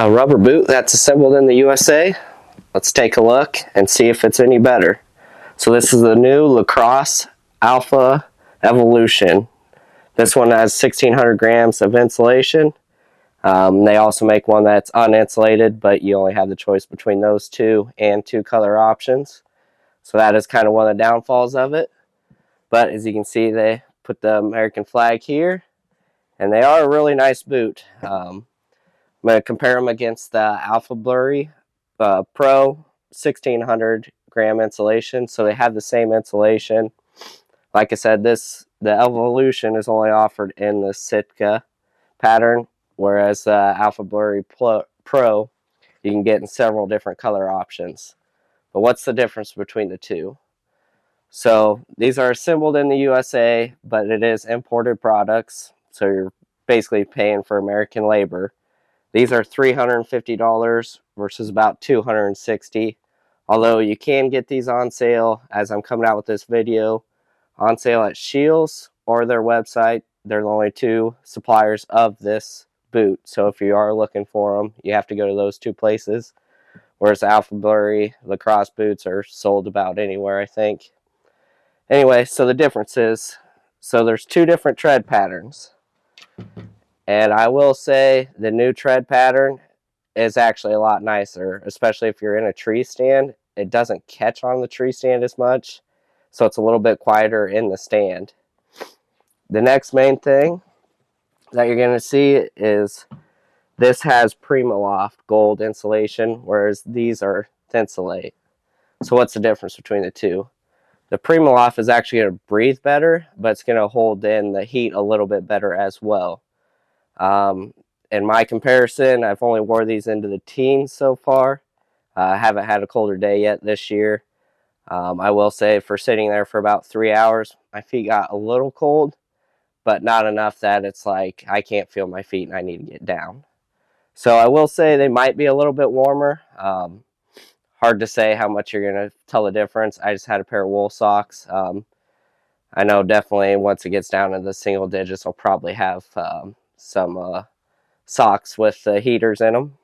A rubber boot that's assembled in the USA. Let's take a look and see if it's any better. So this is the new Lacrosse Alpha Evolution. This one has 1,600 grams of insulation. They also make one that's uninsulated, but you only have the choice between those two and two color options. So that is kind of one of the downfalls of it. But as you can see, they put the American flag here, and they are a really nice boot. I'm going to compare them against the Alphaburly Pro 1,600 gram insulation. So they have the same insulation. Like I said, the Evolution is only offered in the Sitka pattern, whereas the Alphaburly Pro you can get in several different color options. But what's the difference between the two? So these are assembled in the USA, but it is imported products, so you're basically paying for American labor. These are $350 versus about $260, although you can get these on sale, as I'm coming out with this video, on sale at Scheels or their website. They're the only two suppliers of this boot, so if you are looking for them, you have to go to those two places, whereas the Alphaburly Lacrosse boots are sold about anywhere, I think. Anyway, so the difference is, so there's two different tread patterns. And I will say the new tread pattern is actually a lot nicer, especially if you're in a tree stand. It doesn't catch on the tree stand as much, so it's a little bit quieter in the stand. The next main thing that you're going to see is this has Primaloft gold insulation, whereas these are Thinsulate. So what's the difference between the two? The Primaloft is actually going to breathe better, but it's going to hold in the heat a little bit better as well. In my comparison, I've only wore these into the teens so far. I haven't had a colder day yet this year. I will say for sitting there for about 3 hours, my feet got a little cold, but not enough that it's like I can't feel my feet and I need to get down. So I will say they might be a little bit warmer. Hard to say how much you're going to tell the difference. I just had a pair of wool socks. I know definitely once it gets down to the single digits, I'll probably have some socks with heaters in them.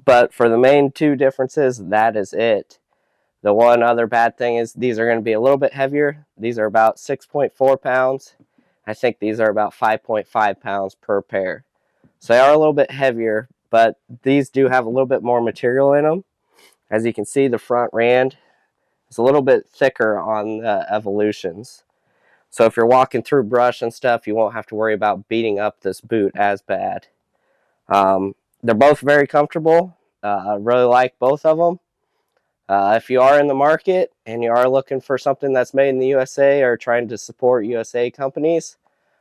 But for the main two differences, that is it. The one other bad thing is these are going to be a little bit heavier. These are about 6.4 pounds. I think these are about 5.5 pounds per pair. So they are a little bit heavier, but these do have a little bit more material in them. As you can see, the front rand is a little bit thicker on the Evolutions. So if you're walking through brush and stuff, you won't have to worry about beating up this boot as bad. They're both very comfortable. I really like both of them. If you are in the market and you are looking for something that's made in the USA or trying to support USA companies,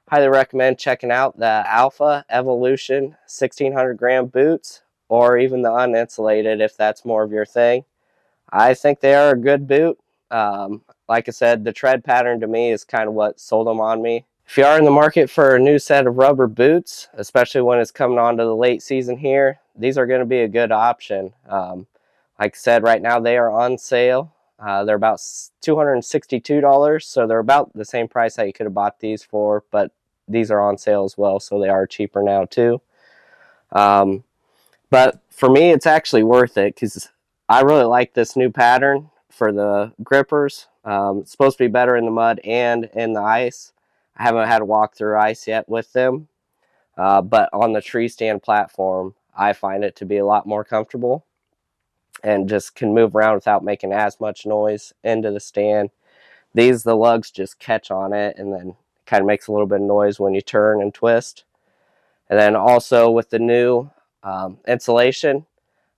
highly recommend checking out the Alpha Evolution 1,600 gram boots, or even the uninsulated if that's more of your thing. I think they are a good boot. Like I said, the tread pattern to me is kind of what sold them on me. If you are in the market for a new set of rubber boots, especially when it's coming on to the late season here, these are going to be a good option. Like I said, right now they are on sale. They're about $262, so they're about the same price that you could have bought these for, but these are on sale as well, so they are cheaper now too. But for me, it's actually worth it because I really like this new pattern for the grippers. It's supposed to be better in the mud and in the ice. I haven't had to walk through ice yet with them, but on the tree stand platform, I find it to be a lot more comfortable and just can move around without making as much noise into the stand. The lugs just catch on it and then kind of makes a little bit of noise when you turn and twist. And then also with the new insulation,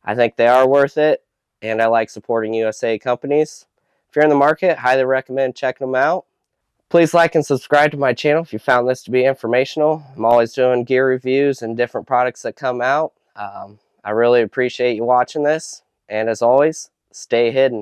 I think they are worth it, and I like supporting USA companies. If you're in the market, highly recommend checking them out. Please like and subscribe to my channel if you found this to be informational. I'm always doing gear reviews and different products that come out. I really appreciate you watching this, and as always, stay hidden.